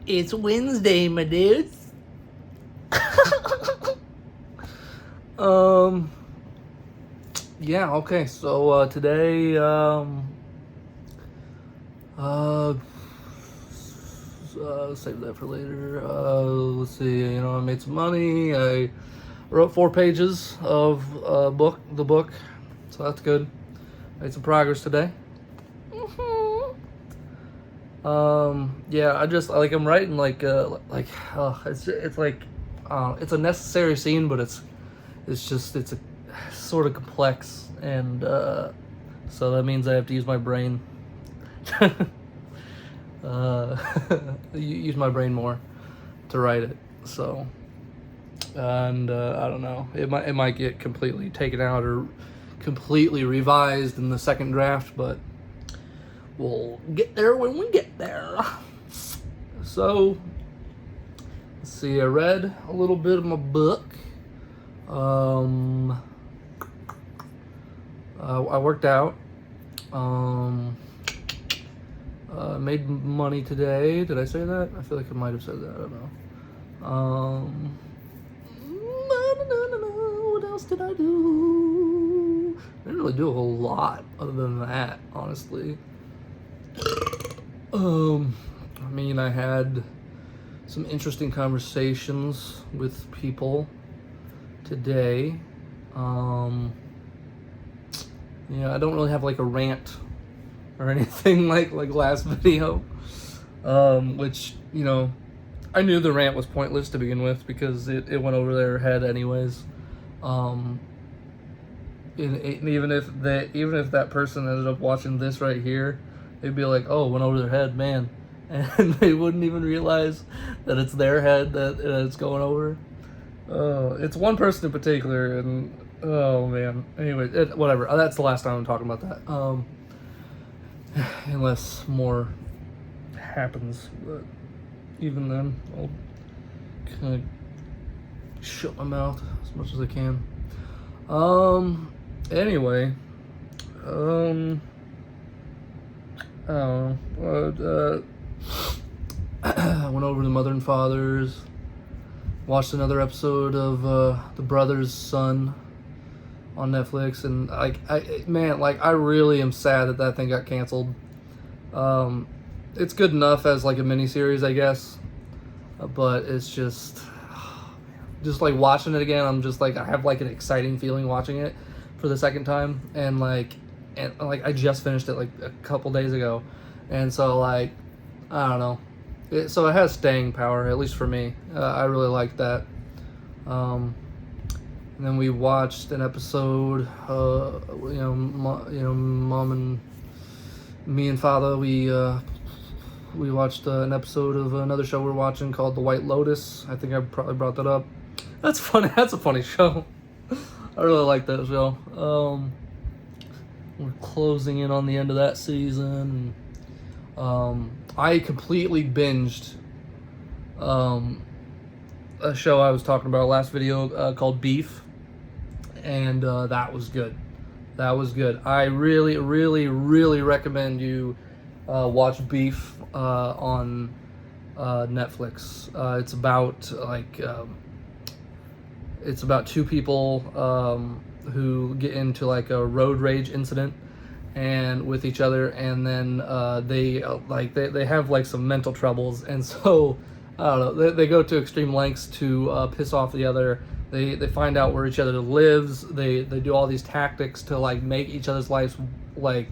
It's Wednesday, my dudes. Yeah, okay, so today, save that for later. Let's see, I made some money. I wrote 4 pages of the book, so that's good. Made some progress today. Yeah, I'm writing it's like, it's a necessary scene, but it's a sort of complex, and so that means I have to use my brain. Use my brain more to write it. So, and I don't know, it might get completely taken out or completely revised in the second draft, but we'll get there when we get there. So, let's see, I read a little bit of my book. I worked out. Made money today. Did I say that? I feel like I might have said that. I don't know. What else did I do? I didn't really do a whole lot other than that, honestly. I had some interesting conversations with people today. I don't really have like a rant or anything like last video, which, I knew the rant was pointless to begin with because it went over their head anyways. And even if that person ended up watching this right here, they'd be like, oh, went over their head, man. And they wouldn't even realize that it's their head that it's going over. It's one person in particular, and oh man. Anyway, whatever. That's the last time I'm talking about that. Unless more happens, but even then, I'll kind of shut my mouth as much as I can. Anyway, I don't know. I went over to Mother and Father's, watched another episode of The Brother's Son on Netflix, and I really am sad that thing got canceled. It's good enough as like a miniseries, I guess, but it's just like watching it again. I'm just like, I have like an exciting feeling watching it for the second time, and I just finished it like a couple days ago, and so like, I don't know. So it has staying power, at least for me. I really like that. And then we watched an episode. Mom and me and Father, we watched an episode of another show we're watching called The White Lotus. I think I probably brought that up. That's funny. That's a funny show. I really like that show. We're closing in on the end of that season. I completely binged a show I was talking about last video called Beef, and that was good. That was good. I really, really, really recommend you watch Beef on Netflix. It's about 2 people who get into like a road rage incident and with each other, and then they have like some mental troubles, and so I don't know, they go to extreme lengths to piss off the other. They find out where each other lives. They do all these tactics to like make each other's lives like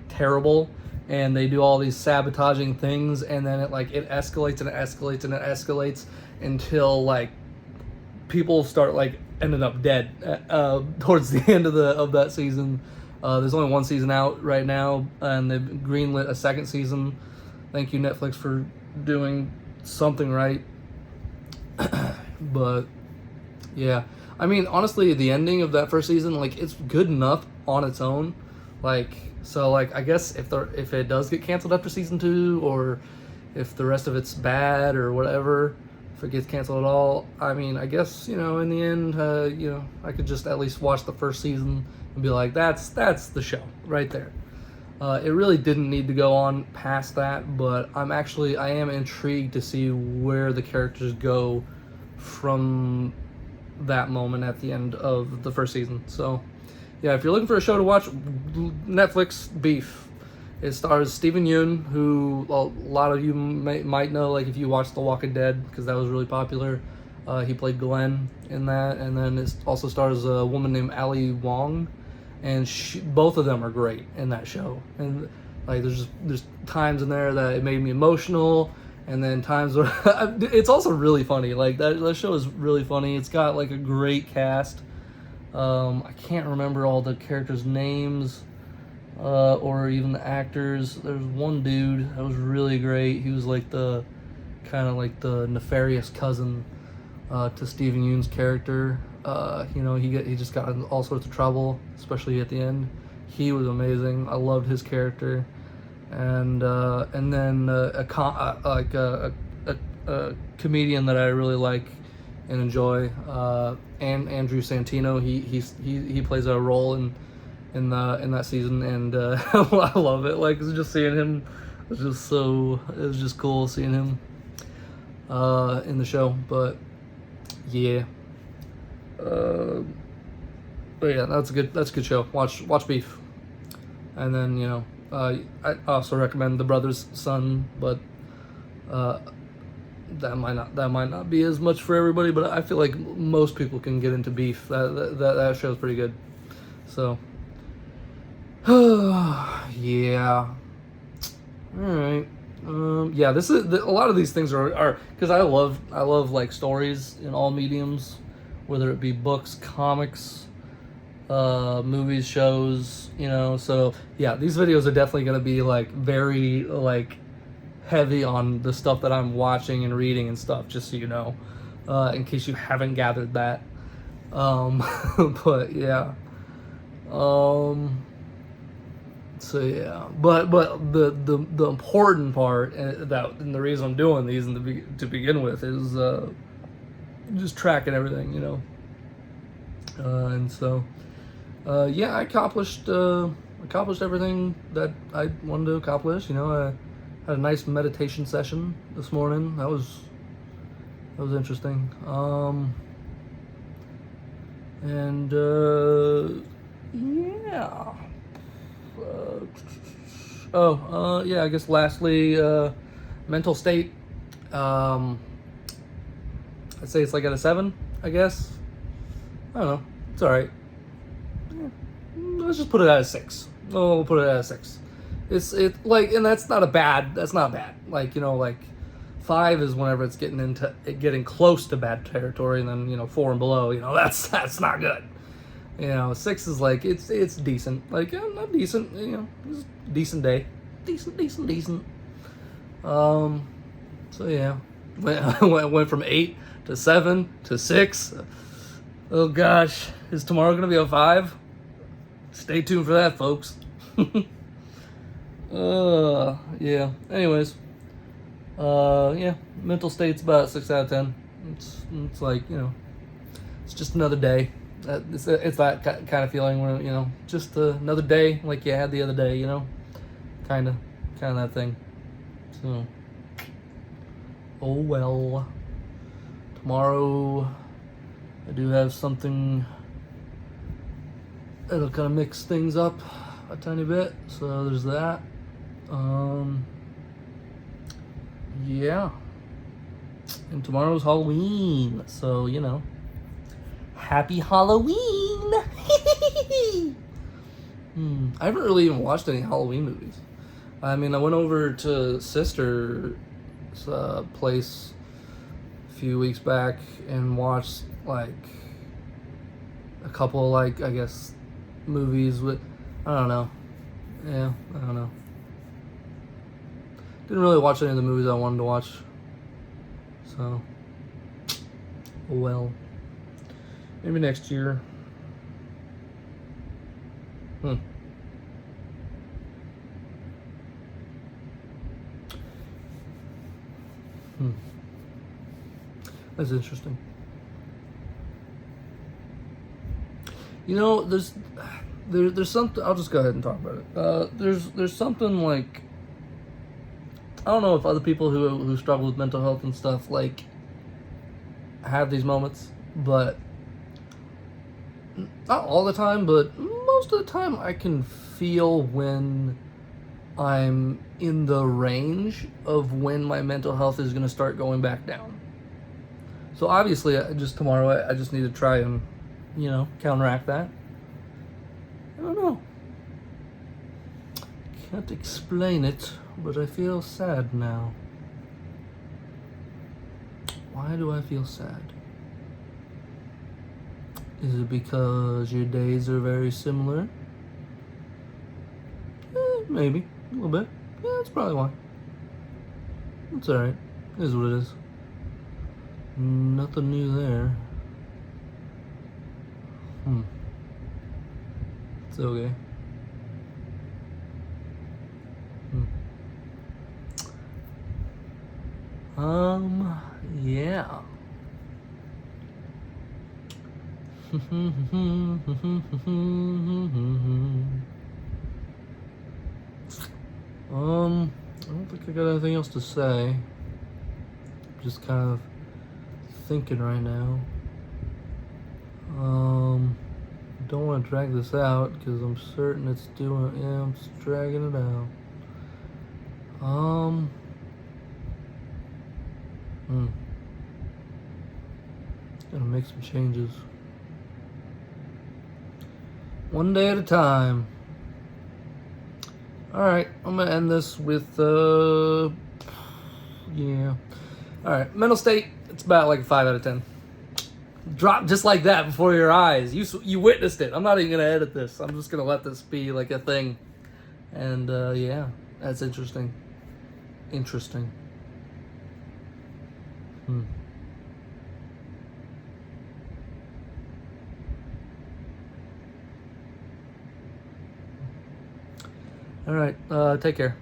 terrible, and they do all these sabotaging things, and then it escalates and it escalates and it escalates until like people start like ending up dead towards the end of that season. There's only 1 season out right now, and they've greenlit a 2nd season. Thank you, Netflix, for doing something right. But yeah, I mean, honestly, the ending of that 1st season, like, it's good enough on its own. I guess if it does get canceled after season 2, or if the rest of it's bad or whatever, if it gets canceled at all, I mean, I guess, in the end, I could just at least watch the 1st season and be like, that's the show right there. It really didn't need to go on past that, but I am intrigued to see where the characters go from that moment at the end of the first season. So, yeah, if you're looking for a show to watch, Netflix, Beef. It stars Steven Yeun, who a lot of you might know, like if you watched The Walking Dead, because that was really popular. He played Glenn in that, and then it also stars a woman named Ali Wong, and both of them are great in that show. And like there's times in there that it made me emotional, and then times where it's also really funny. Like that show is really funny. It's got like a great cast. I can't remember all the characters' names. Or even the actors. There's one dude that was really great. He was like the kind of like the nefarious cousin to Steven Yeun's character. He just got in all sorts of trouble, especially at the end. He was amazing. I loved his character, and then a comedian that I really like and enjoy, and Andrew Santino. He plays a role in that season, and I love it. Like just seeing him it was just cool seeing him in the show. But yeah, that's a good show. Watch Beef, and then I also recommend The Brother's Son, but that might not be as much for everybody. But I feel like most people can get into Beef. That show's pretty good. So. Yeah. All right. Yeah. This is a lot of these things are because I love like stories in all mediums, whether it be books, comics, movies, shows. So yeah, these videos are definitely gonna be like very like heavy on the stuff that I'm watching and reading and stuff. Just so you know, in case you haven't gathered that. But yeah. So yeah, but the important part and the reason I'm doing these to begin with is just tracking everything, and so yeah, I accomplished everything that I wanted to accomplish. I had a nice meditation session this morning. That was interesting. And yeah. Yeah, I guess lastly, mental state. I'd say it's like at a 7, I guess. I don't know. It's alright. Let's just put it at a 6. We'll put it at a 6. It's and that's not bad. Like, like 5 is whenever it's getting close to bad territory, and then, 4 and below, that's not good. 6 is like it's decent, like not decent, it's a decent day, decent. So yeah, went from 8 to 7 to 6. Oh gosh, is tomorrow gonna be a 5? Stay tuned for that, folks. Yeah. Anyways, yeah, mental state's about 6 out of 10. It's like it's just another day. It's that kind of feeling where just another day like you had the other day, kind of that thing. So oh well. Tomorrow I do have something that'll kind of mix things up a tiny bit, so there's that. Yeah, and tomorrow's Halloween, so Happy Halloween! I haven't really even watched any Halloween movies. I mean, I went over to Sister's place a few weeks back and watched like a couple, like I guess, movies with. I don't know. Yeah, I don't know. Didn't really watch any of the movies I wanted to watch. So, well. Maybe next year. That's interesting. there's something. I'll just go ahead and talk about it. There's something like, I don't know if other people who struggle with mental health and stuff like have these moments, but not all the time, but most of the time I can feel when I'm in the range of when my mental health is going to start going back down. So obviously, tomorrow I just need to try and, counteract that. I don't know. Can't explain it, but I feel sad now. Why do I feel sad? Is it because your days are very similar? Maybe. A little bit. Yeah, that's probably why. It's alright. It is what it is. Nothing new there. It's okay. Yeah. I don't think I got anything else to say. Just kind of thinking right now. Don't want to drag this out because I'm certain it's I'm just dragging it out. Gotta make some changes. One day at a time. Alright, I'm gonna end this with, yeah. Alright, mental state, it's about like a 5 out of 10. Drop just like that before your eyes. You witnessed it. I'm not even gonna edit this. I'm just gonna let this be like a thing. And, yeah, that's interesting. Interesting. All right, take care.